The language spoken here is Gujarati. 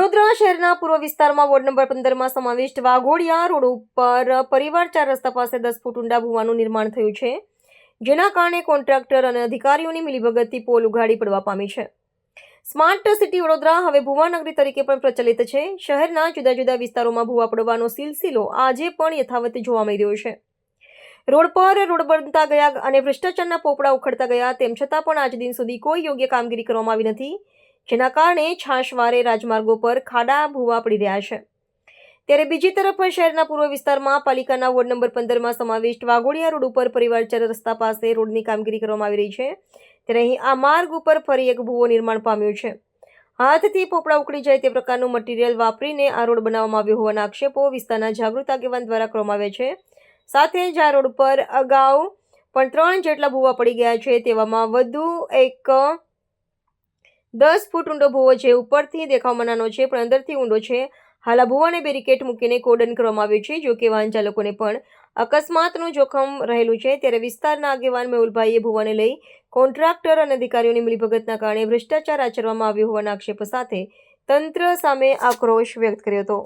વડોદરા શહેરના પૂર્વ વિસ્તારમાં વોર્ડ નંબર 15માં સમાવિષ્ટ વાઘોડિયા રોડ ઉપર પરિવાર 4 રસ્તા પાસે 10 ફૂટ ઊંડા ભૂવાનું નિર્માણ થયું છે, જેના કારણે કોન્ટ્રાક્ટર અને અધિકારીઓની મિલીભગતથી પોલ ઉઘાડી પડવા પામી છે. સ્માર્ટ સિટી વડોદરા હવે ભૂવાનગરી તરીકે પણ પ્રચલિત છે. શહેરના જુદા જુદા વિસ્તારોમાં ભૂવા પડવાનો સિલસિલો આજે પણ યથાવત જોવા મળી રહ્યો છે. રોડ પર રોડ બનતા ગયા અને ભ્રષ્ટાચારના પોપડા ઉખડતા ગયા, તેમ છતાં પણ આજ દિન સુધી કોઈ યોગ્ય કામગીરી કરવામાં આવી નથી, જેના કારણે છાશવારે રાજમાર્ગો પર ખાડા ભૂવા પડી રહ્યા છે. ત્યારે બીજી તરફ શહેરના પૂર્વ વિસ્તારમાં પાલિકાના વોર્ડ નંબર 15માં સમાવિષ્ટ વાઘોડિયા રોડ ઉપર પરિવાર 4 રસ્તા પાસે રોડની કામગીરી કરવામાં આવી રહી છે. ત્યારે અહીં આ માર્ગ ઉપર ફરી એક ભૂવો નિર્માણ પામ્યો છે. હાથથી પોપડા ઉકળી જાય તે પ્રકારનું મટીરીયલ વાપરીને આ રોડ બનાવવામાં આવ્યો હોવાના આક્ષેપો વિસ્તારના જાગૃત આગેવાન દ્વારા કરવામાં આવે છે. સાથે જ આ રોડ પર અગાઉ પણ 3 જેટલા ભૂવા પડી ગયા છે. તેવામાં વધુ એક 10 ફૂટ ઊંડો ભૂવો જે ઉપરથી દેખાવમાં નાનો છે પણ અંદરથી ઊંડો છે. હાલ આ ભૂવાને બેરિકેડ મૂકીને કોર્ડન કરવામાં આવ્યું છે, જો કે વાહન ચાલકોને પણ અકસ્માતનું જોખમ રહેલું છે. ત્યારે વિસ્તારના આગેવાન મેહુલભાઈએ ભૂવાને લઈ કોન્ટ્રાક્ટર અને અધિકારીઓની મિલીભગતના કારણે ભ્રષ્ટાચાર આચરવામાં આવ્યો હોવાના આક્ષેપ સાથે તંત્ર સામે આક્રોશ વ્યક્ત કર્યો હતો.